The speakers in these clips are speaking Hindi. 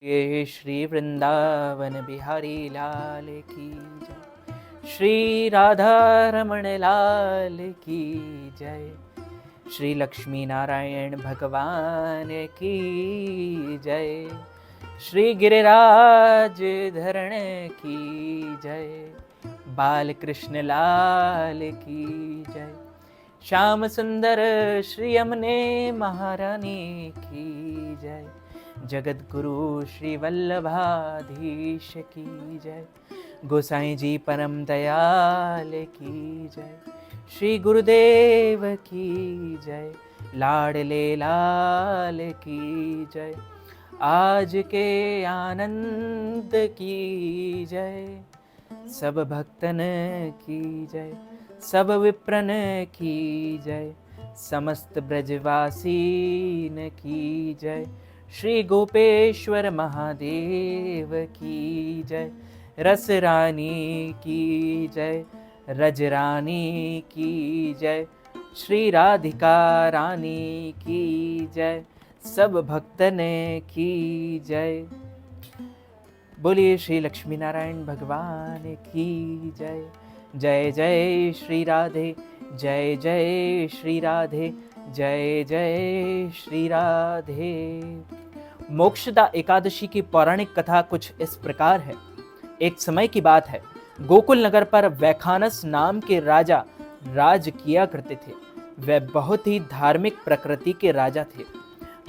ये श्री वृंदावन बिहारी लाल की जय, श्री राधा रमण लाल की जय, श्री लक्ष्मी नारायण भगवान की जय, श्री गिरिराज धरण की जय, बाल कृष्ण लाल की जय, श्याम सुंदर श्री यमुने महारानी की जय, जगत गुरु श्री वल्लभाधीश की जय, गोसाई जी परम दयाल की जय, श्री गुरुदेव की जय, लाडले लाल की जय, आज के आनंद की जय, सब भक्तन की जय, सब विप्रन की जय, समस्त ब्रजवासीन की जय, श्री गोपेश्वर महादेव की जय, रस रानी की जय, रज रानी की जय, श्री राधिका रानी की जय, सब भक्तन की जय। बोलिए श्री लक्ष्मी नारायण भगवान की जय। जय जय श्री राधे, जय जय श्री राधे, जय जय श्री राधे। मोक्षदा एकादशी की पौराणिक कथा कुछ इस प्रकार है। एक समय की बात है, गोकुल नगर पर वैखानस नाम के राजा राज किया करते थे। वे बहुत ही धार्मिक प्रकृति के राजा थे।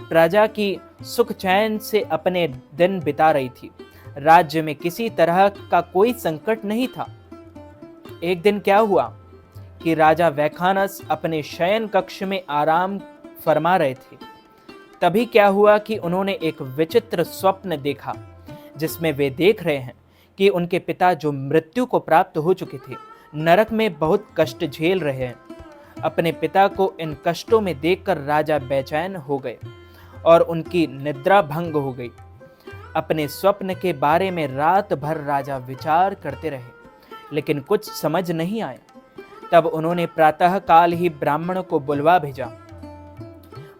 प्रजा की सुख चैन से अपने दिन बिता रही थी। राज्य में किसी तरह का कोई संकट नहीं था। एक दिन क्या हुआ कि राजा वैखानस अपने शयन कक्ष में आराम फरमा रहे थे। तभी क्या हुआ कि उन्होंने एक विचित्र स्वप्न देखा, जिसमें वे देख रहे हैं कि उनके पिता जो मृत्यु को प्राप्त हो चुके थे, नरक में बहुत कष्ट झेल रहे हैं। अपने पिता को इन कष्टों में देखकर राजा बेचैन हो गए और उनकी निद्रा भंग हो गई। अपने स्वप्न के बारे में रात भर राजा विचार करते रहे, लेकिन कुछ समझ नहीं आया। तब उन्होंने प्रातः काल ही ब्राह्मणों को बुलवा भेजा।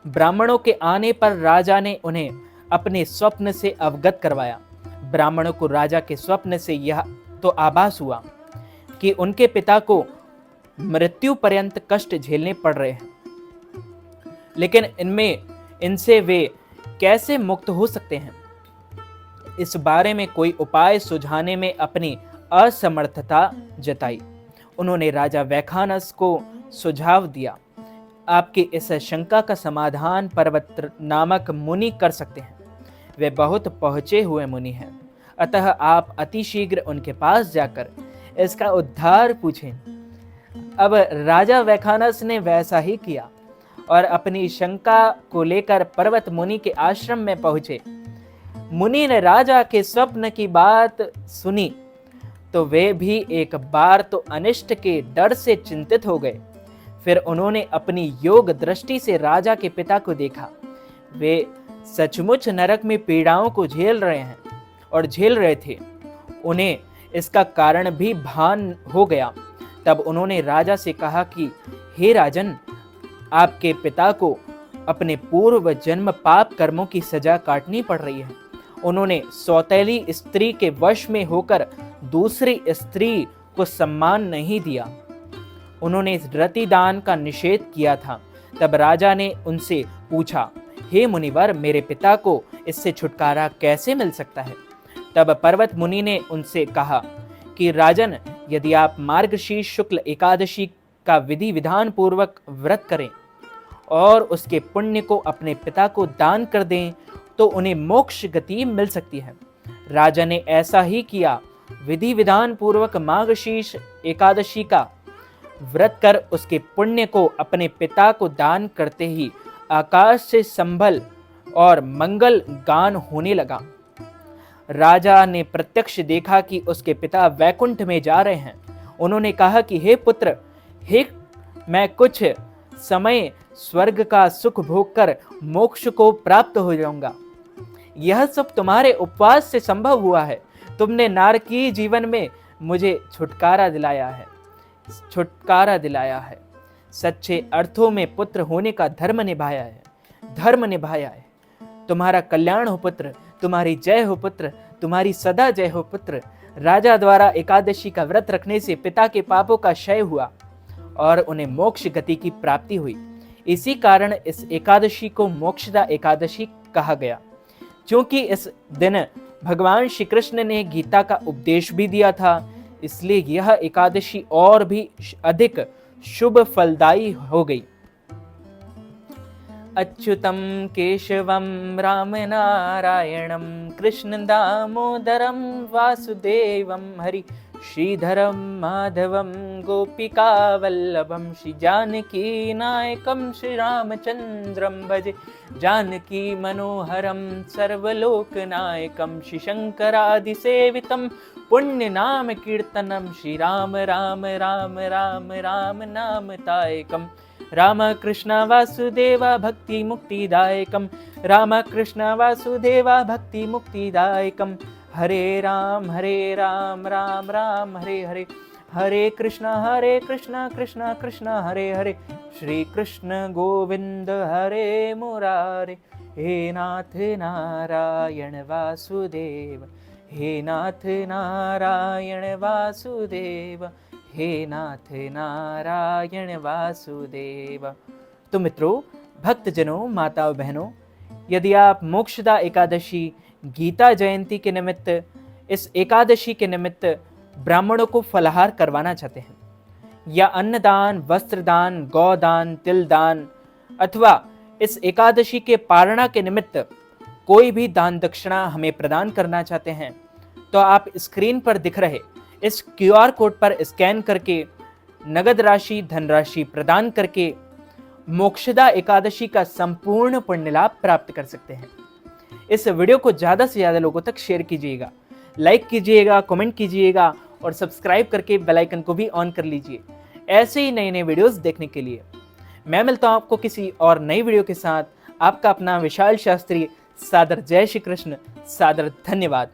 ब्राह्मणों के आने पर राजा ने उन्हें अपने स्वप्न से अवगत करवाया। ब्राह्मणों को राजा के स्वप्न से यह तो आभास हुआ कि उनके पिता को मृत्यु पर्यंत कष्ट झेलने पड़ रहे हैं, लेकिन इनसे वे कैसे मुक्त हो सकते हैं। इस बारे में कोई उपाय सुझाने में अपनी असमर्थता जताई। उन्होंने राजा वैखानस को सुझाव दिया, आपकी इस शंका का समाधान पर्वत नामक मुनि कर सकते हैं। वे बहुत पहुंचे हुए मुनि हैं, अतः आप अतिशीघ्र उनके पास जाकर इसका उद्धार पूछें। अब राजा वैखानस ने वैसा ही किया और अपनी शंका को लेकर पर्वत मुनि के आश्रम में पहुंचे। मुनि ने राजा के स्वप्न की बात सुनी तो वे भी एक बार तो अनिष्ट के डर से चिंतित हो गए। फिर उन्होंने अपनी योग दृष्टि से राजा के पिता को देखा। वे सचमुच नरक में पीड़ाओं को झेल रहे हैं और झेल रहे थे। उन्हें इसका कारण भी भान हो गया। तब उन्होंने राजा से कहा कि हे राजन, आपके पिता को अपने पूर्व जन्म पाप कर्मों की सजा काटनी पड़ रही है। उन्होंने सौतेली स्त्री के वश में होकर दूसरी स्त्री को सम्मान नहीं दिया। उन्होंने रतिदान का निषेध किया था। तब राजा ने उनसे पूछा, हे मुनिवर, मेरे पिता को इससे छुटकारा कैसे मिल सकता है। तब पर्वत मुनि ने उनसे कहा कि राजन, यदि आप मार्गशीर्ष शुक्ल एकादशी का विधि विधान पूर्वक व्रत करें और उसके पुण्य को अपने पिता को दान कर दें तो उन्हें मोक्ष गति मिल सकती है। राजा ने ऐसा ही किया। विधि विधान पूर्वक मार्गशीर्ष एकादशी का व्रत कर उसके पुण्य को अपने पिता को दान करते ही आकाश से संभल और मंगल गान होने लगा। राजा ने प्रत्यक्ष देखा कि उसके पिता वैकुंठ में जा रहे हैं। उन्होंने कहा कि हे पुत्र, मैं कुछ समय स्वर्ग का सुख भोग कर मोक्ष को प्राप्त हो जाऊंगा। यह सब तुम्हारे उपवास से संभव हुआ है। तुमने नारकीय जीवन में मुझे छुटकारा दिलाया है। सच्चे अर्थों में पुत्र होने का धर्म निभाया है। तुम्हारा कल्याण हो पुत्र, तुम्हारी जय हो पुत्र, तुम्हारी सदा जय हो पुत्र। राजा द्वारा एकादशी का व्रत रखने से पिता के पापों का क्षय हुआ और उन्हें मोक्ष गति की प्राप्ति हुई। इसी कारण इस एकादशी को मोक्षदा एकादशी कहा गया। क्योंकि इस दिन भगवान श्री कृष्ण ने गीता का उपदेश भी दिया था, इसलिए यह एकादशी और भी अधिक शुभ फलदायी हो गई। अच्युतम केशवम राम नारायणम कृष्ण दामोदरम वासुदेवम हरि श्रीधरम माधवम गोपिका वल्लभम श्री जानकी नायकम श्री रामचंद्रम भजे जानकी मनोहरम सर्वलोकनायकम श्री शंकरादि सेवितम पुण्य नाम कीर्तनम श्री राम राम राम राम राम नाम तायकम राम कृष्ण वासुदेवा भक्ति मुक्तिदायकम राम कृष्ण वासुदेवा भक्ति मुक्तिदायकम हरे राम राम राम हरे हरे हरे कृष्ण कृष्ण कृष्ण हरे हरे श्री कृष्ण गोविंद हरे मुरारे। हे नाथ नारायण वासुदेव, हे नाथ नारायण वासुदेव, हे नाथ नारायण वासुदेव। तो मित्रों, भक्तजनों, माताओं बहनों, यदि आप मोक्षदा एकादशी, गीता जयंती के निमित्त, इस एकादशी के निमित्त ब्राह्मणों को फलाहार करवाना चाहते हैं, या अन्नदान, वस्त्रदान, गौदान, तिलदान, अथवा इस एकादशी के पारणा के निमित्त कोई भी दान दक्षिणा हमें प्रदान करना चाहते हैं, तो आप स्क्रीन पर दिख रहे इस QR कोड पर स्कैन करके नगद राशि, धनराशि प्रदान करके मोक्षदा एकादशी का संपूर्ण पुण्य लाभ प्राप्त कर सकते हैं। इस वीडियो को ज़्यादा से ज़्यादा लोगों तक शेयर कीजिएगा, लाइक कीजिएगा, कमेंट कीजिएगा और सब्सक्राइब करके बेल आइकन को भी ऑन कर लीजिए ऐसे ही नए नए वीडियोस देखने के लिए। मैं मिलता हूँ आपको किसी और नई वीडियो के साथ। आपका अपना विशाल शास्त्री। सादर जय श्री कृष्ण, सादर धन्यवाद।